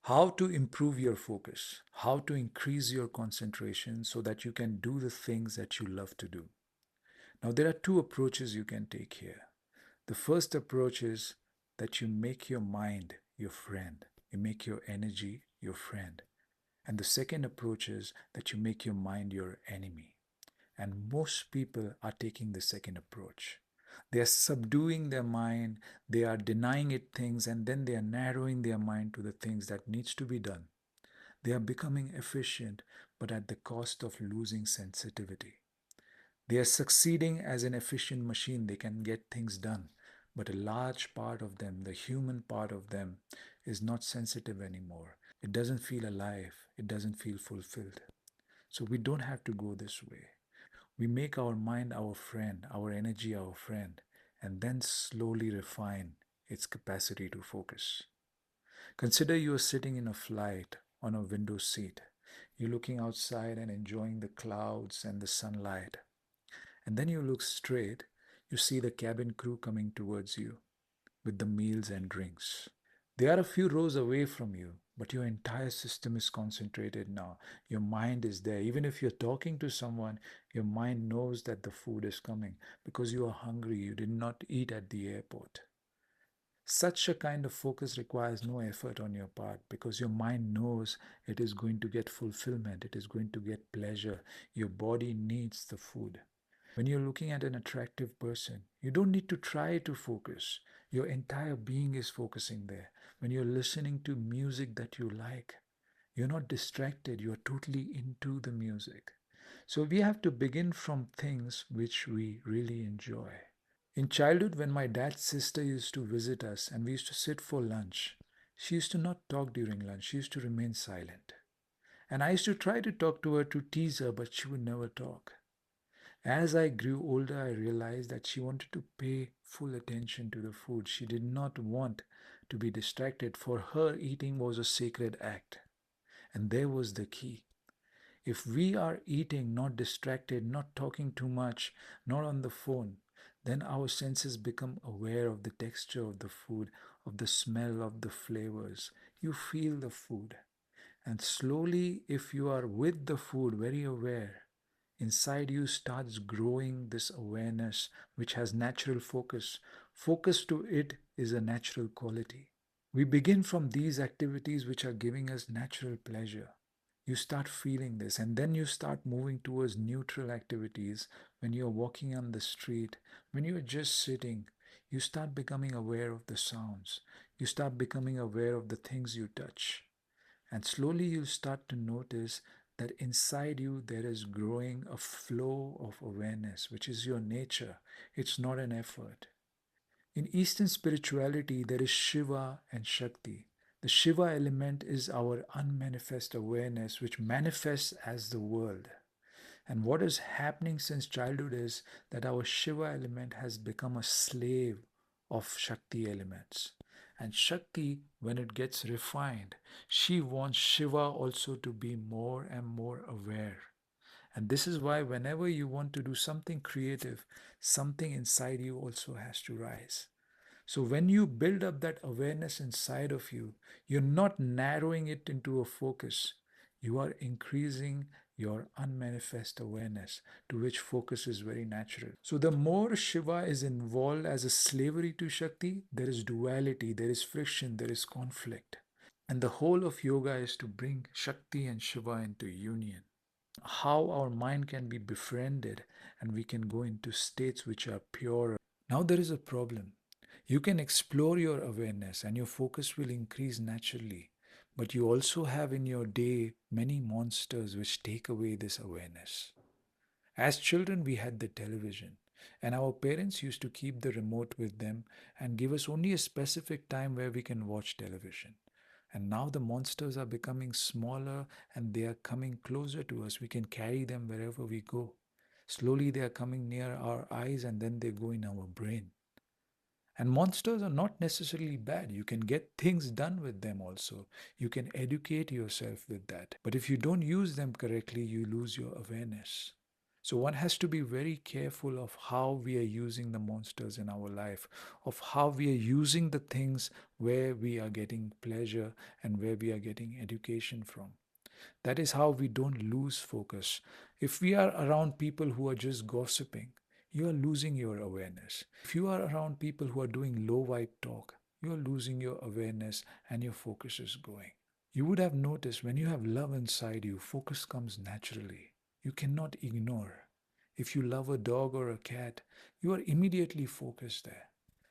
How to improve your focus, how to increase your concentration so that you can do the things that you love to do. Now, there are two approaches you can take here. The first approach is that you make your mind your friend, you make your energy your friend. And the second approach is that you make your mind your enemy. And most people are taking the second approach. They are subduing their mind, they are denying it things, and then they are narrowing their mind to the things that needs to be done. They are becoming efficient, but at the cost of losing sensitivity. They are succeeding as an efficient machine, they can get things done. But a large part of them, the human part of them, is not sensitive anymore. It doesn't feel alive, it doesn't feel fulfilled. So we don't have to go this way. We make our mind our friend, our energy our friend, and then slowly refine its capacity to focus. Consider you are sitting in a flight on a window seat. You're looking outside and enjoying the clouds and the sunlight. And then you look straight, you see the cabin crew coming towards you with the meals and drinks. They are a few rows away from you, but your entire system is concentrated now. Your mind is there. Even if you're talking to someone, your mind knows that the food is coming because you are hungry. You did not eat at the airport. Such a kind of focus requires no effort on your part because your mind knows it is going to get fulfillment, it is going to get pleasure. Your body needs the food. When you're looking at an attractive person, you don't need to try to focus. Your entire being is focusing there. When you're listening to music that you like, you're not distracted, you're totally into the music. So we have to begin from things which we really enjoy. In childhood, when my dad's sister used to visit us and we used to sit for lunch, she used to not talk during lunch, she used to remain silent. And I used to try to talk to her to tease her, but she would never talk. As I grew older, I realized that she wanted to pay full attention to the food. She did not want to be distracted. For her, eating was a sacred act. And there was the key. If we are eating, not distracted, not talking too much, not on the phone, then our senses become aware of the texture of the food, of the smell, of the flavors. You feel the food. And slowly, if you are with the food, very aware, inside you starts growing this awareness which has natural focus. Focus to it is a natural quality. We begin from these activities which are giving us natural pleasure. You start feeling this, and then you start moving towards neutral activities. When you're walking on the street, when you're just sitting, you start becoming aware of the sounds. You start becoming aware of the things you touch. And slowly you'll start to notice that inside you there is growing a flow of awareness, which is your nature. It's not an effort. In Eastern spirituality, there is Shiva and Shakti. The Shiva element is our unmanifest awareness, which manifests as the world. And what is happening since childhood is that our Shiva element has become a slave of Shakti elements. And Shakti, when it gets refined, she wants Shiva also to be more and more aware. And this is why, whenever you want to do something creative, something inside you also has to rise. So when you build up that awareness inside of you, you're not narrowing it into a focus. You are increasing your unmanifest awareness, to which focus is very natural. So the more Shiva is involved as a slavery to Shakti, there is duality, there is friction, there is conflict. And the whole of yoga is to bring Shakti and Shiva into union. How our mind can be befriended and we can go into states which are pure. Now there is a problem. You can explore your awareness and your focus will increase naturally. But you also have in your day many monsters which take away this awareness. As children, we had the television, and our parents used to keep the remote with them and give us only a specific time where we can watch television. And now the monsters are becoming smaller and they are coming closer to us. We can carry them wherever we go. Slowly, they are coming near our eyes and then they go in our brain. And monsters are not necessarily bad. You can get things done with them also. You can educate yourself with that. But if you don't use them correctly, you lose your awareness. So one has to be very careful of how we are using the monsters in our life, of how we are using the things where we are getting pleasure and where we are getting education from. That is how we don't lose focus. If we are around people who are just gossiping, you are losing your awareness. If you are around people who are doing low vibe talk, you are losing your awareness and your focus is going. You would have noticed when you have love inside you, focus comes naturally. You cannot ignore. If you love a dog or a cat, you are immediately focused there.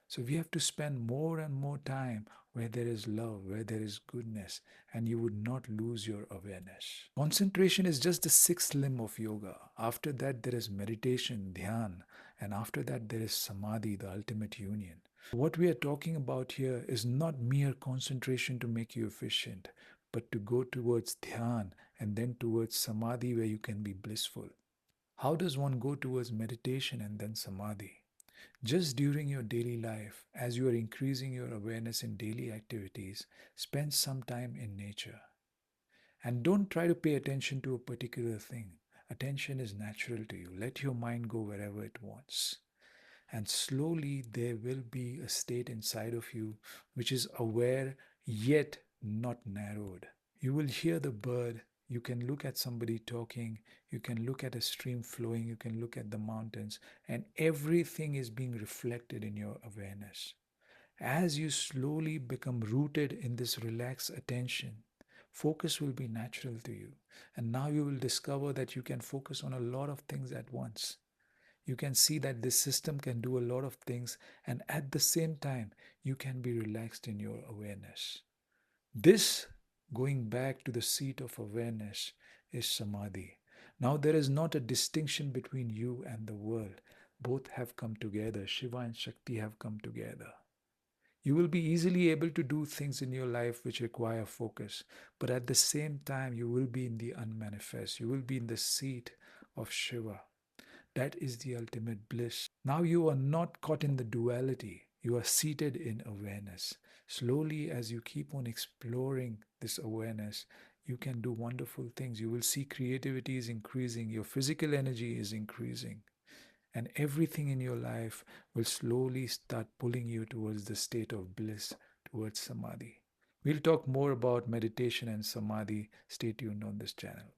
So we have to spend more and more time where there is love, where there is goodness, and you would not lose your awareness. Concentration is just the sixth limb of yoga. After that, there is meditation, dhyan, and after that, there is samadhi, the ultimate union. What we are talking about here is not mere concentration to make you efficient, but to go towards dhyan and then towards samadhi where you can be blissful. How does one go towards meditation and then samadhi? Just during your daily life, as you are increasing your awareness in daily activities, spend some time in nature. And don't try to pay attention to a particular thing. Attention is natural to you. Let your mind go wherever it wants. And slowly there will be a state inside of you which is aware yet not narrowed. You will hear the bird. You can look at somebody talking. You can look at a stream flowing. You can look at the mountains. And everything is being reflected in your awareness. As you slowly become rooted in this relaxed attention, focus will be natural to you. And now you will discover that you can focus on a lot of things at once. You can see that this system can do a lot of things, and at the same time, you can be relaxed in your awareness. This, going back to the seat of awareness, is samadhi. Now, there is not a distinction between you and the world. Both have come together. Shiva and Shakti have come together. You will be easily able to do things in your life which require focus, but at the same time, you will be in the unmanifest. You will be in the seat of Shiva. That is the ultimate bliss. Now you are not caught in the duality. You are seated in awareness. Slowly, as you keep on exploring this awareness, you can do wonderful things. You will see creativity is increasing, your physical energy is increasing, and everything in your life will slowly start pulling you towards the state of bliss, towards samadhi. We'll talk more about meditation and samadhi. Stay tuned on this channel.